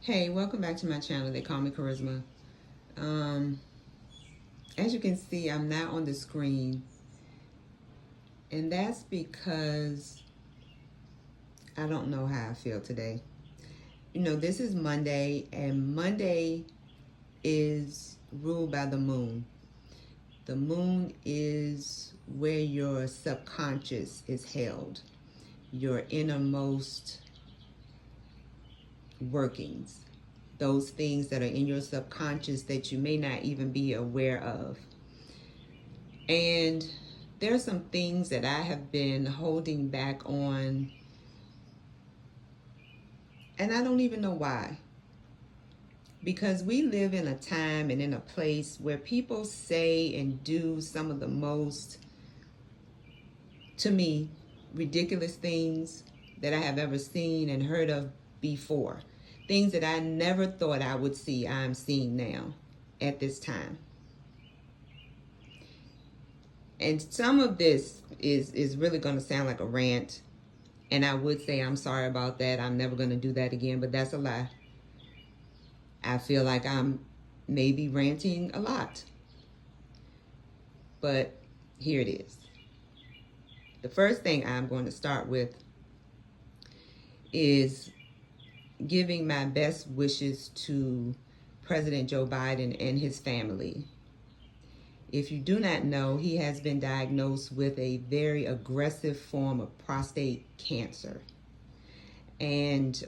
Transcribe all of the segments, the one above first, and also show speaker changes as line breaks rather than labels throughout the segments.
Hey, welcome back to my channel. They call me Charisma. Um, as you can see, I'm not on the screen, and that's because I don't know how I feel today. This is Monday, and Monday is ruled by the moon. The moon is where your subconscious is held, your innermost workings, those things that are in your subconscious that you may not even be aware of. And there are some things that I have been holding back on, and I don't even know why. Because we live in a time and in a place where people say and do some of the most, to me, ridiculous things that I have ever seen and heard of before. Things that I never thought I would see, I'm seeing now at this time. And some of this is really going to sound like a rant. And I would say I'm sorry about that. I'm never going to do that again, but that's a lie. I feel like I'm maybe ranting a lot. But here it is. The first thing I'm going to start with is giving my best wishes to President Joe Biden and his family. If you do not know, he has been diagnosed with a very aggressive form of prostate cancer. And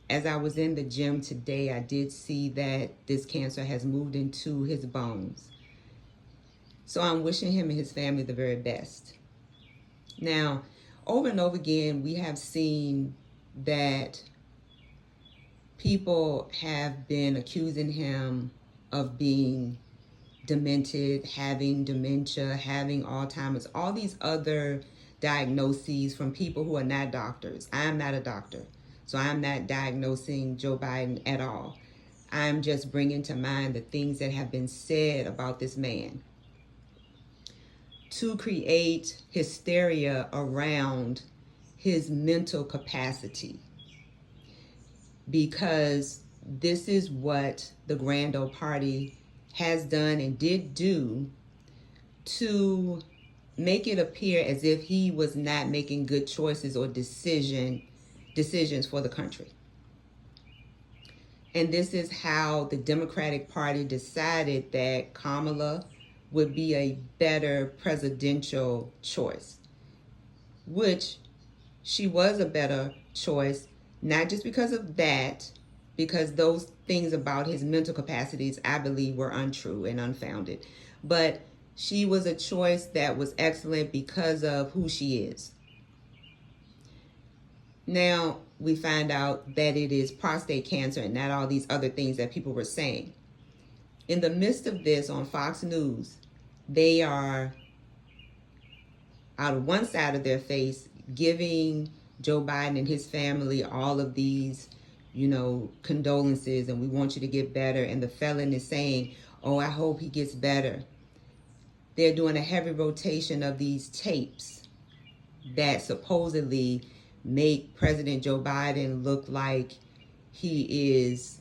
as I was in the gym today, I did see that this cancer has moved into his bones. So I'm wishing him and his family the very best. Now, over and over again, we have seen that people have been accusing him of being demented, having dementia, having Alzheimer's, all these other diagnoses from people who are not doctors. I'm not a doctor, so I'm not diagnosing Joe Biden at all. I'm just bringing to mind the things that have been said about this man to create hysteria around his mental capacity, because this is what the Grand Old Party has done and did do to make it appear as if he was not making good choices or decisions for the country. And this is how the Democratic Party decided that Kamala would be a better presidential choice, which she was a better choice, not just because of that, because those things about his mental capacities, I believe, were untrue and unfounded. But she was a choice that was excellent because of who she is. Now we find out that it is prostate cancer and not all these other things that people were saying. In the midst of this, on Fox News, they are out of one side of their face giving Joe Biden and his family all of these, condolences, and we want you to get better. And the felon is saying, oh, I hope he gets better. They're doing a heavy rotation of these tapes that supposedly make President Joe Biden look like he is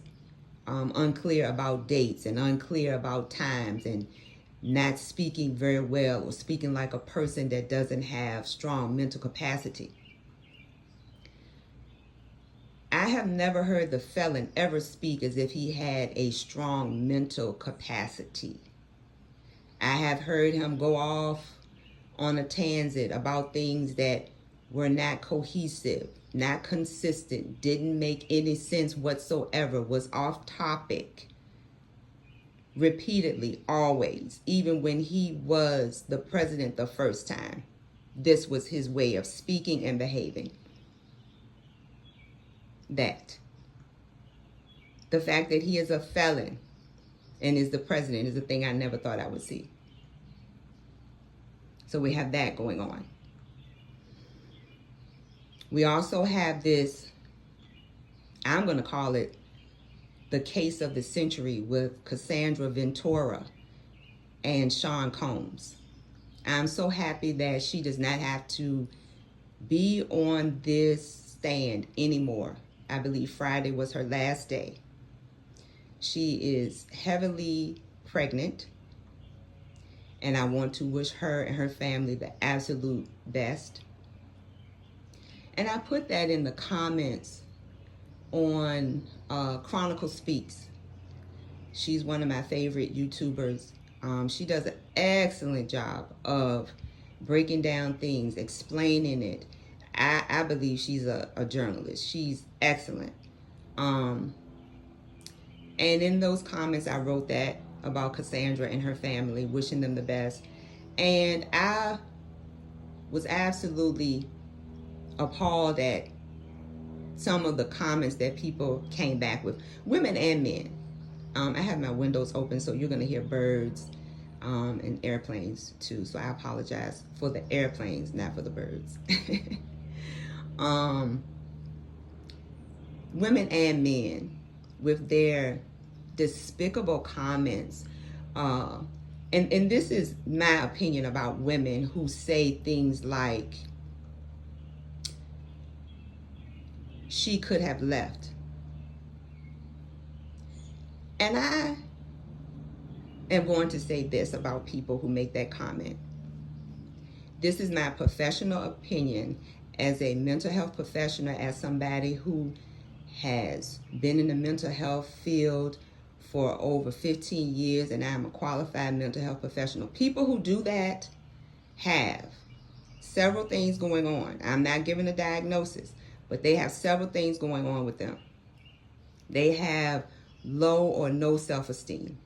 unclear about dates and unclear about times and not speaking very well, or speaking like a person that doesn't have strong mental capacity. I have never heard the felon ever speak as if he had a strong mental capacity. I have heard him go off on a tangent about things that were not cohesive, not consistent, didn't make any sense whatsoever, was off topic repeatedly, always, even when he was the president the first time. This was his way of speaking and behaving. That the fact that he is a felon and is the president is a thing I never thought I would see. So we have that going on. We also have this, I'm going to call it the case of the century, with Cassandra Ventura and Sean Combs. I'm so happy that she does not have to be on this stand anymore. I believe Friday was her last day. She is heavily pregnant, and I want to wish her and her family the absolute best. And I put that in the comments on Chronicle Speaks. She's one of my favorite YouTubers. She does an excellent job of breaking down things, explaining it. I believe she's a journalist. She's excellent. And in those comments, I wrote that about Cassandra and her family, wishing them the best. And I was absolutely appalled at some of the comments that people came back with, women and men. I have my windows open, so you're going to hear birds and airplanes too. So I apologize for the airplanes, not for the birds. Women and men with their despicable comments. And this is my opinion about women who say things like, she could have left. And I am going to say this about people who make that comment. This is my professional opinion as a mental health professional, as somebody who has been in the mental health field for over 15 years, and I'm a qualified mental health professional. People who do that have several things going on. I'm not giving a diagnosis, but they have several things going on with them. They have low or no self-esteem.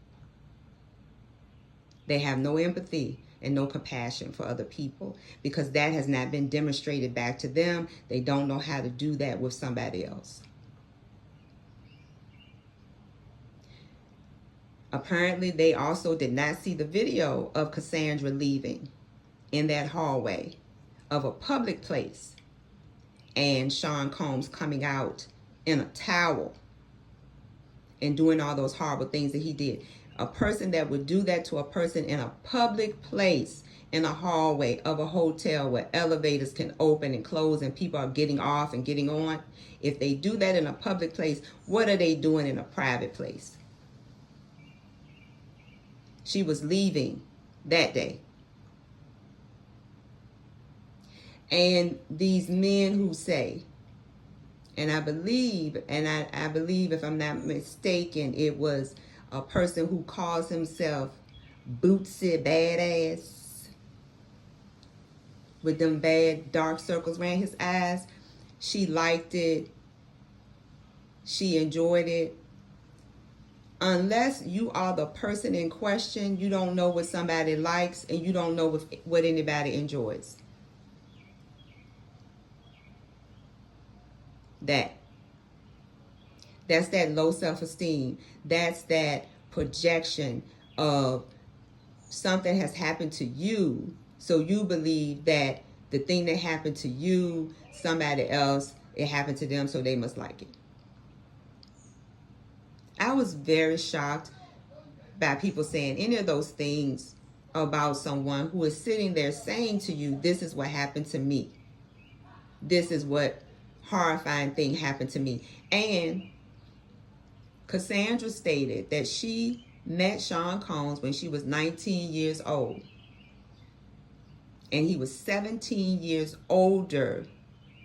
They have no empathy and no compassion for other people because that has not been demonstrated back to them. They don't know how to do that with somebody else. Apparently, they also did not see the video of Cassandra leaving in that hallway of a public place and Sean Combs coming out in a towel and doing all those horrible things that he did. A person that would do that to a person in a public place, in a hallway of a hotel where elevators can open and close and people are getting off and getting on. If they do that in a public place, what are they doing in a private place? She was leaving that day. And these men who say, and I believe if I'm not mistaken, it was a person who calls himself Bootsy Badass with them bad dark circles around his eyes. She liked it. She enjoyed it. Unless you are the person in question, you don't know what somebody likes and you don't know what anybody enjoys. That's that low self-esteem. That's that projection of something has happened to you, so you believe that the thing that happened to you, somebody else, it happened to them, so they must like it. I was very shocked by people saying any of those things about someone who is sitting there saying to you, this is what happened to me. This is what horrifying thing happened to me. And Cassandra stated that she met Sean Combs when she was 19 years old. And he was 17 years older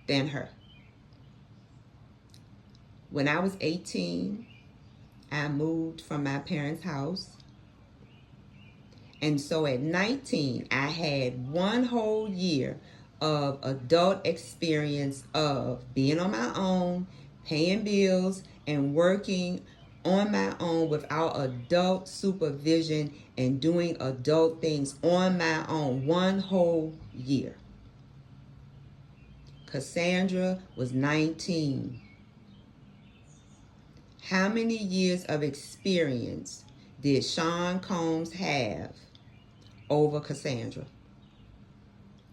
than her. When I was 18, I moved from my parents' house. And so at 19, I had one whole year of adult experience of being on my own, paying bills, and working on my own without adult supervision and doing adult things on my own. One whole year. Cassandra was 19. How many years of experience did Sean Combs have over Cassandra?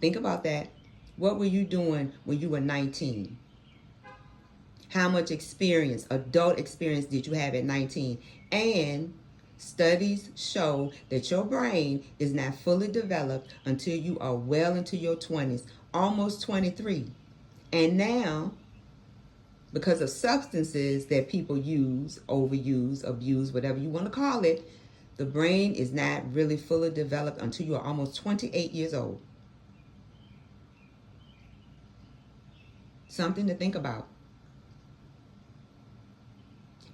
Think about that. What were you doing when you were 19? How much experience, adult experience, did you have at 19? And studies show that your brain is not fully developed until you are well into your 20s, almost 23. And now because of substances that people use, overuse, abuse, whatever you want to call it. The brain is not really fully developed until you are almost 28 years old. Something to think about.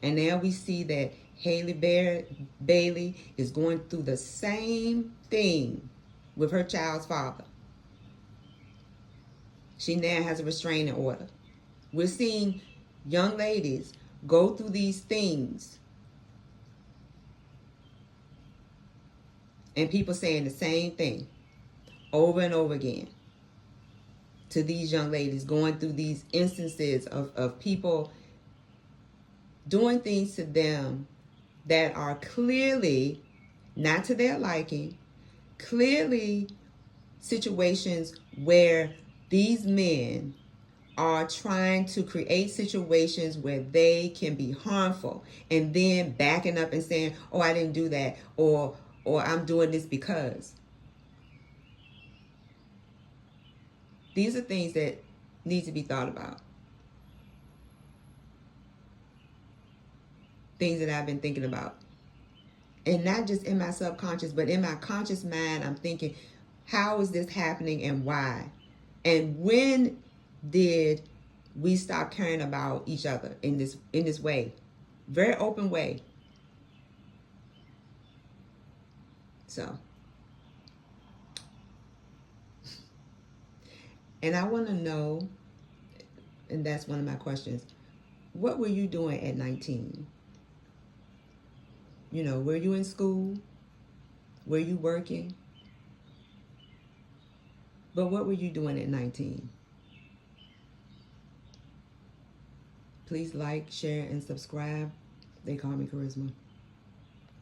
And now we see that Bailey is going through the same thing with her child's father. She now has a restraining order. We're seeing young ladies go through these things, and people saying the same thing over and over again to these young ladies, going through these instances of people doing things to them that are clearly not to their liking, clearly situations where these men are trying to create situations where they can be harmful, and then backing up and saying, oh, I didn't do that, or I'm doing this because. These are things that need to be thought about. Things that I've been thinking about. And not just in my subconscious, but in my conscious mind, I'm thinking, how is this happening and why? And when did we stop caring about each other in this way? Very open way. So, and I want to know, and that's one of my questions, what were you doing at 19? You know, were you in school? Were you working? But what were you doing at 19? Please like, share, and subscribe. They call me Charisma.